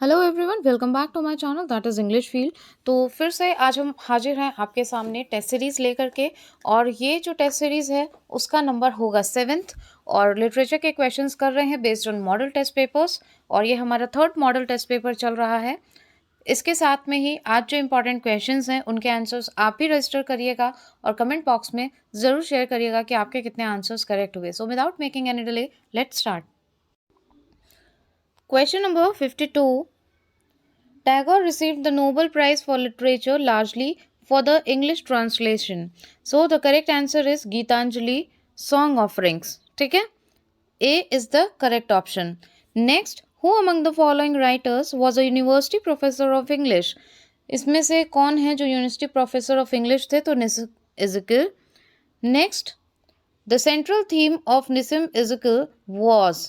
Hello everyone, welcome back to my channel that is English field. तो फिर से आज हम हाजिर हैं आपके सामने टेस्ट सीरीज़ लेकर के। और ये जो टेस्ट सीरीज़ है उसका नंबर होगा 7th। और लिटरेचर के क्वेश्चंस कर रहे हैं based on model test papers. और ये हमारा 3rd मॉडल टेस्ट पेपर चल रहा है। इसके साथ में ही आज जो इंपॉर्टेंट क्वेश्चंस हैं उनके आंसर्स आप भी रजिस्टर करिएगा और कमेंट बॉक्स में ज़रूर शेयर करिएगा कि आपके कितने आंसर्स करेक्ट हुए। So without making any delay, let's start. Question number 52। Tagore received the Nobel Prize for Literature largely for the English translation. So the correct answer is Geetanjali Song Offerings. ठीक है, A is the correct option. Next, who among the following writers was a university professor of English? इसमें से कौन है जो university professor of English थे? तो Nissim Ezekiel. Next, the central theme of Nissim Ezekiel was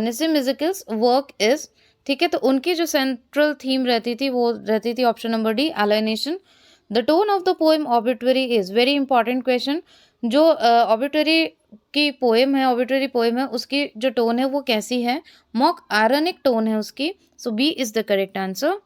Nissim Ezekiel's work is। ठीक है, तो उनकी जो सेंट्रल थीम रहती थी वो रहती थी option number D, alienation। The tone of the poem obituary is very important question. जो ऑबिटरी की पोएम है, ऑबिटरी पोएम है, उसकी जो टोन है वो कैसी है? मॉक आयरनिक टोन है उसकी। So B is the correct answer.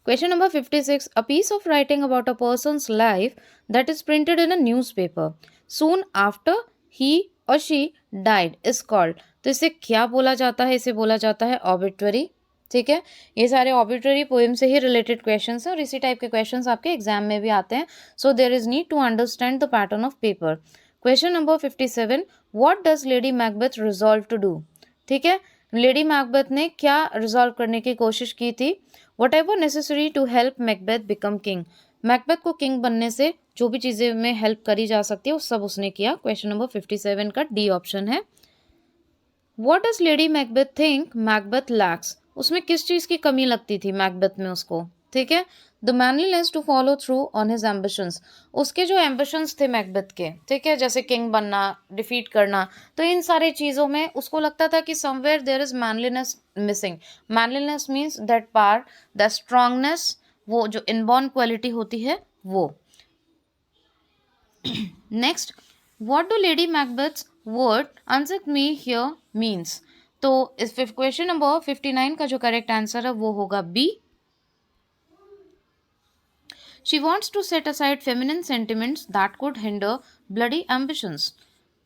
Question number 56. A piece of writing about a person's life that is printed in a newspaper soon after he or she died is called। तो इसे क्या बोला जाता है? इसे बोला जाता है ऑबिटरी। ठीक है, ये सारे ऑबिटरी पोएम से ही रिलेटेड क्वेश्चंस हैं और इसी टाइप के क्वेश्चंस आपके एग्जाम में भी आते हैं। So there is need to understand the pattern of paper. Question number 57। What does Lady Macbeth resolve to do? ठीक है, लेडी मैकबेथ ने क्या रिजॉल्व करने की कोशिश की थी? Whatever necessary to help Macbeth become king. Macbeth को किंग बनने से जो भी चीज़ें में हेल्प करी जा सकती है वो सब उसने किया। क्वेश्चन नंबर 57 का डी ऑप्शन है। What does Lady Macbeth think Macbeth lakhs? उसमें किस चीज़ की कमी लगती थी मैकबेथ में उसको? ठीक है, the manliness to follow through on his ambitions. उसके जो एम्बिशंस थे मैकबेथ के, ठीक है, जैसे किंग बनना, डिफीट करना, तो इन सारी चीज़ों में उसको लगता था कि somewhere there is manliness missing. Manliness means that power, the strongness, वो जो इनबॉर्न क्वालिटी होती है वो। Next, what do Lady Macbeth's word unsex me here means? तो इस क्वेश्चन नंबर 59 का जो करेक्ट आंसर है वो होगा B. She wants to set aside feminine sentiments that could hinder bloody ambitions.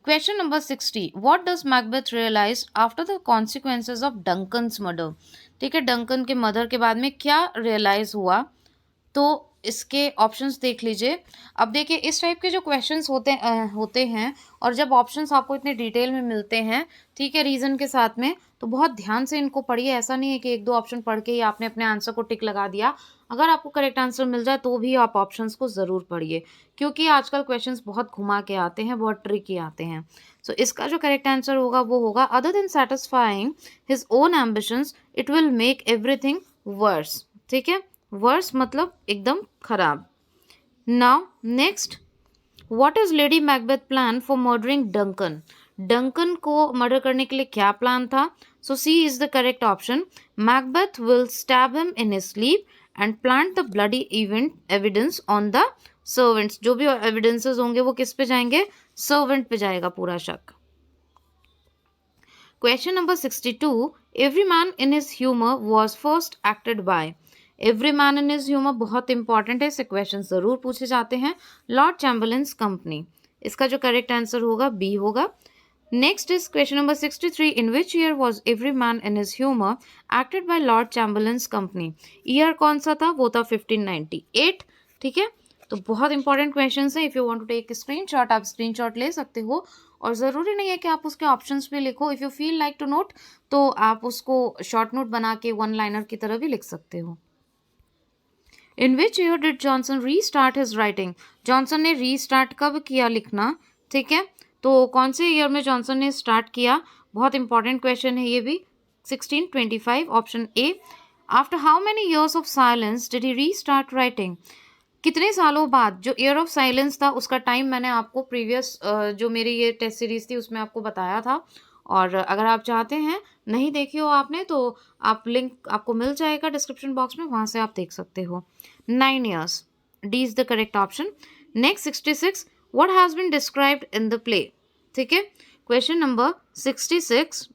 Question number 60. What does Macbeth realize after the consequences of Duncan's murder? ठीक है, Duncan के मर्डर के बाद में क्या रियलाइज हुआ? तो इसके ऑप्शंस देख लीजिए। अब देखिए, इस टाइप के जो क्वेश्चंस होते हैं और जब ऑप्शंस आपको इतने डिटेल में मिलते हैं, ठीक है, रीज़न के साथ में, तो बहुत ध्यान से इनको पढ़िए। ऐसा नहीं है कि एक दो ऑप्शन पढ़ के ही आपने अपने आंसर को टिक लगा दिया। अगर आपको करेक्ट आंसर मिल जाए तो भी आप ऑप्शंस को ज़रूर पढ़िए, क्योंकि आजकल क्वेश्चंस बहुत घुमा के आते हैं, बहुत ट्रिकी आते हैं। सो इसका जो करेक्ट आंसर होगा वो होगा other than satisfying his own ambitions it will make everything worse. ठीक है, वर्स मतलब एकदम खराब। Now next, what is Lady Macbeth plan for murdering Duncan? Duncan को मर्डर करने के लिए क्या प्लान था? So C is the correct option. Macbeth will stab him in his sleep and plant the bloody event evidence on the servants. जो भी evidences होंगे वो किस पे जाएंगे? सर्वेंट पे जाएगा पूरा शक। Question number 62। Every man in his humour was first acted by. Every man in his humour बहुत इंपॉर्टेंट है, इससे क्वेश्चन जरूर पूछे जाते हैं। Lord Chamberlain's company. इसका जो करेक्ट आंसर होगा बी होगा। Next is question number 63। In which year was every man in his humour acted by Lord Chamberlain's company? Year कौन सा था? वो था 1598। ठीक है, तो बहुत इंपॉर्टेंट क्वेश्चन है। If you want to take screenshot, आप स्क्रीनशॉट ले सकते हो और ज़रूरी नहीं है कि आप उसके ऑप्शंस भी लिखो। If you feel like to note तो आप उसको शॉर्ट नोट बना के वन लाइनर की तरह भी लिख सकते हो। In which year did Johnson restart his writing? Johnson ने रीस्टार्ट कब किया लिखना? ठीक है, तो कौन से ईयर में जॉनसन ने स्टार्ट किया? बहुत इंपॉर्टेंट क्वेश्चन है ये भी। 1625 option A. After how many years of silence did he restart writing? कितने सालों बाद? जो ईयर ऑफ साइलेंस था उसका टाइम मैंने आपको प्रीवियस जो मेरी ये टेस्ट सीरीज थी उसमें आपको बताया था। और अगर आप चाहते हैं, नहीं देखी हो आपने, तो आप लिंक आपको मिल जाएगा डिस्क्रिप्शन बॉक्स में, वहाँ से आप देख सकते हो। 9 years, D is the correct option. Next 66। What has been described in the play? ठीक है, क्वेश्चन नंबर 66।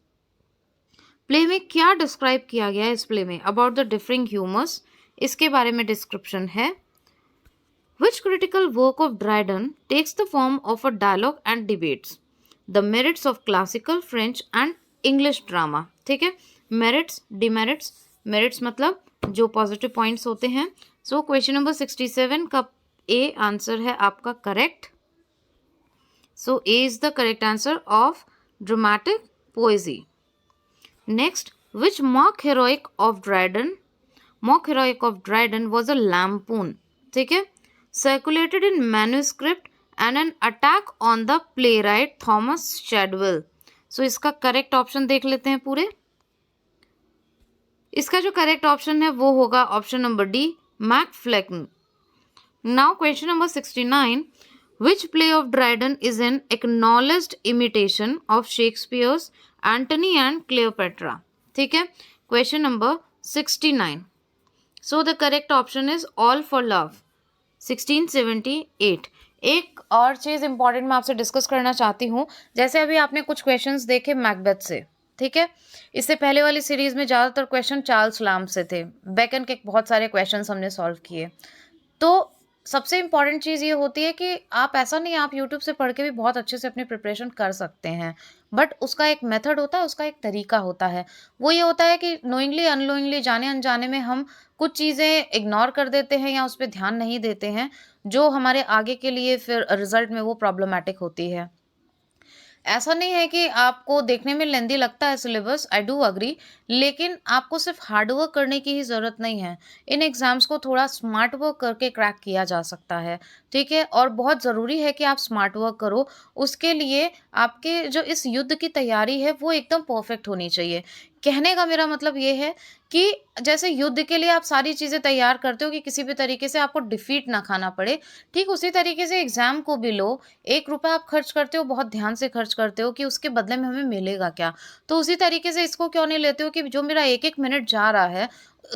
प्ले में क्या डिस्क्राइब किया गया है इस प्ले में? अबाउट द डिफरिंग ह्यूमर्स, इसके बारे में डिस्क्रिप्शन है. Which critical work of Dryden takes the form of a dialogue and debates the merits of classical French and English drama? ठीक है, merits, demerits. merits मतलब जो पॉजिटिव पॉइंट्स होते हैं. सो क्वेश्चन नंबर 67 का ए आंसर है आपका correct. So A is the correct answer of dramatic पोएजी. Next, which mock heroic of Dryden was a lampoon? ठीक है, circulated in manuscript and an attack on the playwright Thomas Shadwell. So इसका correct option देख लेते हैं पूरे. इसका जो correct option है वो होगा option number D, MacFlecknoe. Now question number 69. Which play of Dryden is an acknowledged imitation of Shakespeare's Antony and Cleopatra? ठीक है, question number 69. So the correct option is All for Love, 1678. एक और चीज़ important मैं आपसे discuss करना चाहती हूँ. जैसे अभी आपने कुछ क्वेश्चंस देखे मैकबेथ से, ठीक है. इससे पहले वाली सीरीज में ज़्यादातर क्वेश्चन चार्ल्स लाम से थे. बेकन के बहुत सारे क्वेश्चंस हमने सॉल्व किए. तो सबसे इम्पॉर्टेंट चीज़ ये होती है कि आप ऐसा नहीं, आप यूट्यूब से पढ़ के भी बहुत अच्छे से अपनी प्रिपरेशन कर सकते हैं, बट उसका एक मेथड होता है, उसका एक तरीका होता है. वो ये होता है कि नोइंगली अननोइंगली, जाने अनजाने में हम कुछ चीज़ें इग्नोर कर देते हैं या उस पर ध्यान नहीं देते हैं, जो हमारे आगे के लिए फिर रिजल्ट में वो प्रॉब्लमेटिक होती है. ऐसा नहीं है कि आपको देखने में लेंदी लगता है सिलेबस, आई डू अग्री, लेकिन आपको सिर्फ हार्ड वर्क करने की ही ज़रूरत नहीं है. इन एग्ज़ाम्स को थोड़ा स्मार्ट वर्क करके क्रैक किया जा सकता है, ठीक है. और बहुत ज़रूरी है कि आप स्मार्ट वर्क करो. उसके लिए आपके जो इस युद्ध की तैयारी है वो एकदम परफेक्ट होनी चाहिए. कहने का मेरा मतलब ये है कि जैसे युद्ध के लिए आप सारी चीज़ें तैयार करते हो कि किसी भी तरीके से आपको डिफीट ना खाना पड़े, ठीक उसी तरीके से एग्ज़ाम को भी लो. 1 रुपया आप खर्च करते हो, बहुत ध्यान से खर्च करते हो कि उसके बदले में हमें मिलेगा क्या. तो उसी तरीके से इसको क्यों नहीं लेते हो कि जो मेरा 1-1 मिनट जा रहा है,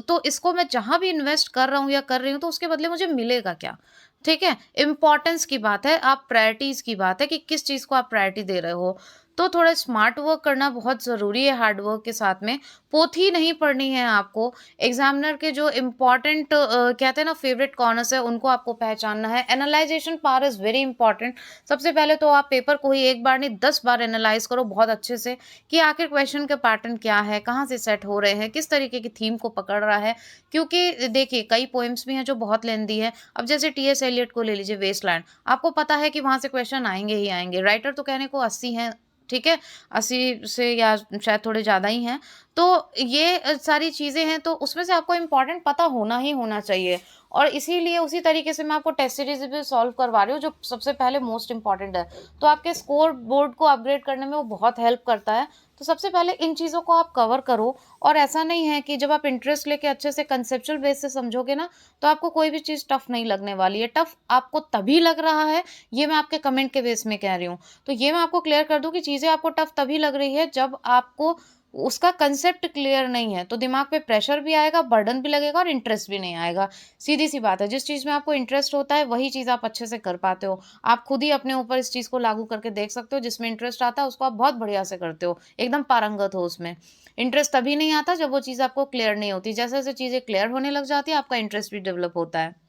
तो इसको मैं जहाँ भी इन्वेस्ट कर रहा हूँ या कर रही हूँ, तो उसके बदले मुझे मिलेगा क्या. ठीक है, इम्पोर्टेंस की बात है, आप प्रायोरिटीज़ की बात है कि किस चीज़ को आप प्रायोरिटी दे रहे हो. तो थोड़ा स्मार्ट वर्क करना बहुत ज़रूरी है हार्ड वर्क के साथ में. पोथी नहीं पढ़नी है आपको. एग्जामिनर के जो इम्पॉर्टेंट कहते हैं ना फेवरेट कॉर्नर्स है, उनको आपको पहचानना है. Analysation power is very important. सबसे पहले तो आप पेपर को ही एक बार नहीं 10 बार एनालाइज करो बहुत अच्छे से कि आखिर क्वेश्चन का पैटर्न क्या है, कहाँ से सेट हो रहे हैं, किस तरीके की थीम को पकड़ रहा है. क्योंकि देखिए कई पोएम्स भी हैं जो बहुत लेंदी है. अब जैसे टी.एस. एलियट को ले लीजिए, वेस्टलैंड, आपको पता है कि वहाँ से क्वेश्चन आएंगे ही आएंगे. राइटर तो कहने को 80 हैं, ठीक है, 80 से या शायद थोड़े ज़्यादा ही हैं. तो ये सारी चीज़ें हैं, तो उसमें से आपको इम्पॉर्टेंट पता होना ही होना चाहिए. और इसीलिए उसी तरीके से मैं आपको टेस्ट सीरीज भी सॉल्व करवा रही हूँ, जो सबसे पहले मोस्ट इंपॉर्टेंट है. तो आपके स्कोर बोर्ड को अपग्रेड करने में वो बहुत हेल्प करता है. तो सबसे पहले इन चीज़ों को आप कवर करो. और ऐसा नहीं है कि जब आप इंटरेस्ट लेके अच्छे से कंसेप्चुअल बेस से समझोगे ना, तो आपको कोई भी चीज़ टफ नहीं लगने वाली है. टफ आपको तभी लग रहा है, ये मैं आपके कमेंट के बेस में कह रही हूँ. तो ये मैं आपको क्लियर कर दूँ कि चीज़ें आपको टफ तभी लग रही है जब आपको उसका कंसेप्ट क्लियर नहीं है. तो दिमाग पे प्रेशर भी आएगा, बर्डन भी लगेगा और इंटरेस्ट भी नहीं आएगा. सीधी सी बात है, जिस चीज़ में आपको इंटरेस्ट होता है वही चीज़ आप अच्छे से कर पाते हो. आप खुद ही अपने ऊपर इस चीज़ को लागू करके देख सकते हो. जिसमें इंटरेस्ट आता है उसको आप बहुत बढ़िया से करते हो, एकदम पारंगत हो उसमें. इंटरेस्ट तभी नहीं आता जब वो चीज़ आपको क्लियर नहीं होती. जैसे जैसे चीज़ें क्लियर होने लग जाती है, आपका इंटरेस्ट भी डेवलप होता है.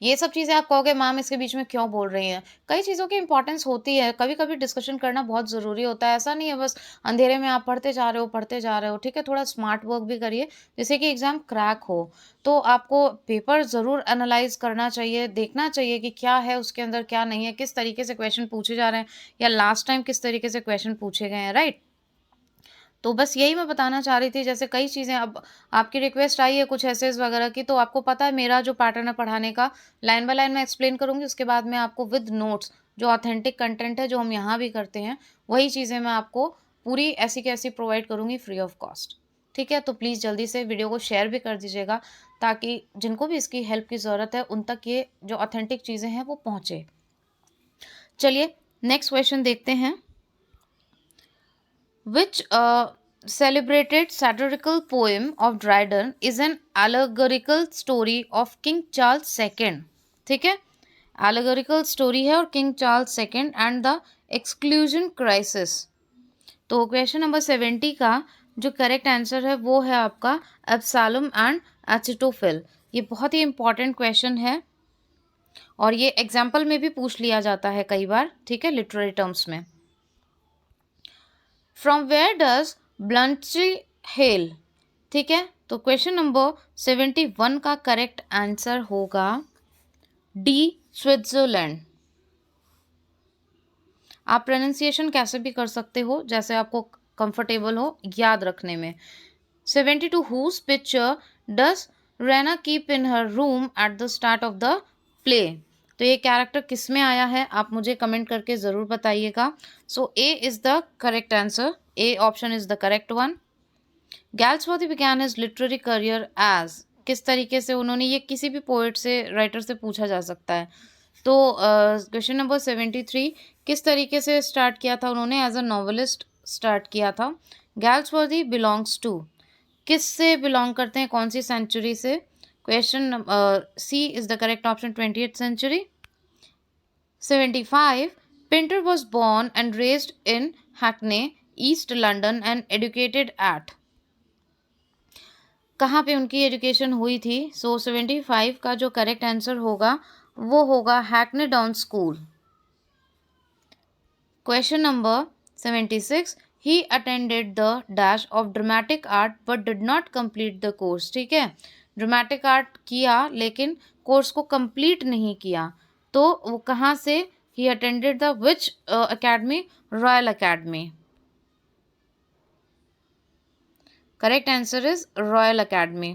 ये सब चीज़ें आप कहोगे मैम इसके बीच में क्यों बोल रही हैं. कई चीज़ों की इंपॉर्टेंस होती है, कभी कभी डिस्कशन करना बहुत ज़रूरी होता है. ऐसा नहीं है बस अंधेरे में आप पढ़ते जा रहे हो पढ़ते जा रहे हो. ठीक है, थोड़ा स्मार्ट वर्क भी करिए जिससे कि एग्ज़ाम क्रैक हो. तो आपको पेपर ज़रूर एनालाइज करना चाहिए, देखना चाहिए कि क्या है उसके अंदर क्या नहीं है, किस तरीके से क्वेश्चन पूछे जा रहे हैं या लास्ट टाइम किस तरीके से क्वेश्चन पूछे गए हैं. राइट. तो बस यही मैं बताना चाह रही थी. जैसे कई चीज़ें अब आपकी रिक्वेस्ट आई है कुछ एसेस वगैरह की, तो आपको पता है मेरा जो पैटर्न है पढ़ाने का, लाइन बाय लाइन मैं एक्सप्लेन करूँगी. उसके बाद में आपको विद नोट्स जो ऑथेंटिक कंटेंट है, जो हम यहाँ भी करते हैं, वही चीज़ें मैं आपको पूरी ऐसी की ऐसी प्रोवाइड करूँगी फ्री ऑफ कॉस्ट. ठीक है, तो प्लीज़ जल्दी से वीडियो को शेयर भी कर दीजिएगा ताकि जिनको भी इसकी हेल्प की ज़रूरत है उन तक ये जो ऑथेंटिक चीज़ें हैं वो पहुँचे. चलिए नेक्स्ट क्वेश्चन देखते हैं. Which celebrated satirical poem of Dryden is an allegorical story of King Charles II? ठीक है, allegorical story है और King Charles II and the exclusion crisis. तो क्वेश्चन नंबर 70 का जो करेक्ट आंसर है वो है आपका एब्सैलम एंड एसिटोफिल। ये बहुत ही इंपॉर्टेंट क्वेश्चन है और ये एग्जाम्पल में भी पूछ लिया जाता है कई बार, ठीक है, लिटरेरी टर्म्स में। From where does Bluntschli hail, ठीक है, तो क्वेश्चन नंबर 71 का करेक्ट आंसर होगा डी, स्विट्जरलैंड। आप प्रोनाउंसिएशन कैसे भी कर सकते हो, जैसे आपको कंफर्टेबल हो याद रखने में। 72 whose picture does Raina keep in her room at the start of the play, तो ये कैरेक्टर किस में आया है आप मुझे कमेंट करके ज़रूर बताइएगा। So A is the correct answer, A option is the correct one. Galsworthy began his literary career as, किस तरीके से उन्होंने, ये किसी भी पोएट से, राइटर से पूछा जा सकता है। तो क्वेश्चन नंबर 73, किस तरीके से स्टार्ट किया था उन्होंने, एज अ नॉवेलिस्ट स्टार्ट किया था। गैल्सवर्दी बिलोंग्स टू, किस से बिलोंग करते हैं, कौन सी सेंचुरी से। Question C is the correct option, 20th century. 75, Pinter was born and raised in Hackney, East London and educated at, कहाँ पे उनकी एजुकेशन हुई थी। सो 75 का जो करेक्ट आंसर होगा वो होगा Hackney down school. Question number 76, he attended the dash of dramatic art but did not complete the course, ठीक है, ड्रामेटिक आर्ट किया लेकिन कोर्स को कंप्लीट नहीं किया, तो वो कहाँ से, ही attended the which academy, royal academy. Correct answer is Royal Academy.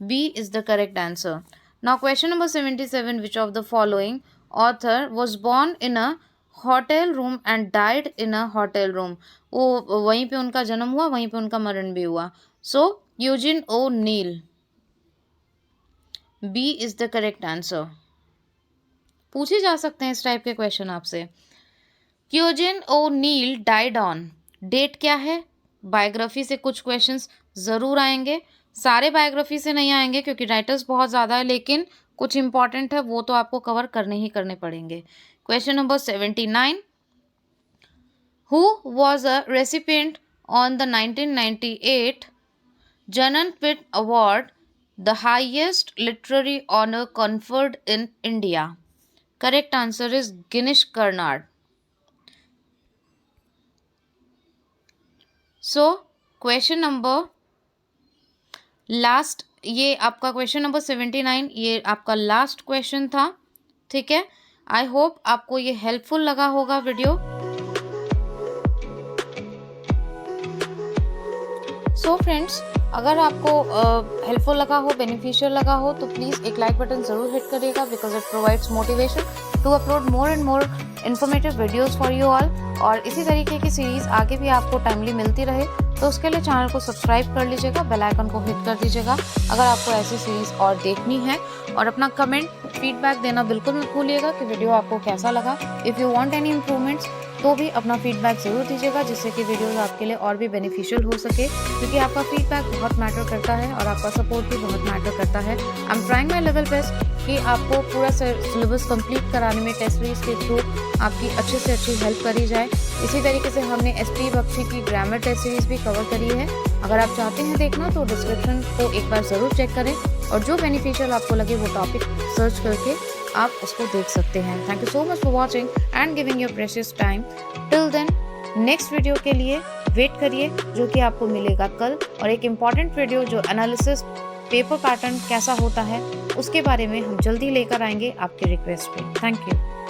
B is the correct answer. Now question number 77, which of the following author was born in a hotel room and died in a hotel room? वो वहीं पे उनका जन्म हुआ, वहीं पे उनका मरण भी हुआ। So Eugene O'Neill, B is the correct answer. पूछे जा सकते हैं इस टाइप के क्वेश्चन आपसे। Eugene O'Neill died on, date क्या है, बायोग्राफी से कुछ क्वेश्चंस ज़रूर आएंगे, सारे बायोग्राफी से नहीं आएंगे क्योंकि राइटर्स बहुत ज़्यादा है, लेकिन कुछ इंपॉर्टेंट है वो तो आपको कवर करने ही करने पड़ेंगे। Question number 79, who was a recipient on the 1998 Jnanpith award, the highest literary honour conferred in India. Correct answer is गिनीश Karnad. So question number last, ये आपका क्वेश्चन नंबर 79, ये आपका लास्ट क्वेश्चन था, ठीक है। आई होप आपको ये हेल्पफुल लगा होगा वीडियो। सो फ्रेंड्स, अगर आपको हेल्पफुल लगा हो, बेनिफिशियल लगा हो, तो प्लीज़ एक लाइक बटन ज़रूर हिट करिएगा, because it provides motivation to upload more and more informative videos for you all. और इसी तरीके की सीरीज़ आगे भी आपको टाइमली मिलती रहे तो उसके लिए चैनल को सब्सक्राइब कर लीजिएगा, बेल आइकन को हिट कर दीजिएगा अगर आपको ऐसी सीरीज़ और देखनी है। और अपना कमेंट फीडबैक देना बिल्कुल मत भूलिएगा कि वीडियो आपको कैसा लगा। If you want any improvements तो भी अपना फीडबैक ज़रूर दीजिएगा, जिससे कि वीडियोस आपके लिए और भी बेनिफिशियल हो सके, क्योंकि आपका फीडबैक बहुत मैटर करता है और आपका सपोर्ट भी बहुत मैटर करता है। I am trying my level best कि आपको पूरा सिलेबस कंप्लीट कराने में टेस्ट सीरीज के थ्रू आपकी अच्छे से अच्छी हेल्प करी जाए। इसी तरीके से हमने SP बख्शी की ग्रामर टेस्ट सीरीज़ भी कवर करी है। अगर आप चाहते हैं देखना तो डिस्क्रिप्शन को एक बार ज़रूर चेक करें और जो बेनिफिशियल आपको लगे वो टॉपिक सर्च करके आप उसको देख सकते हैं। Thank you so much for watching and giving your precious time. Till then next video के लिए वेट करिए, जो कि आपको मिलेगा कल, और एक इम्पॉर्टेंट वीडियो जो एनालिसिस पेपर पैटर्न कैसा होता है उसके बारे में हम जल्दी लेकर आएंगे आपके रिक्वेस्ट पे। Thank you.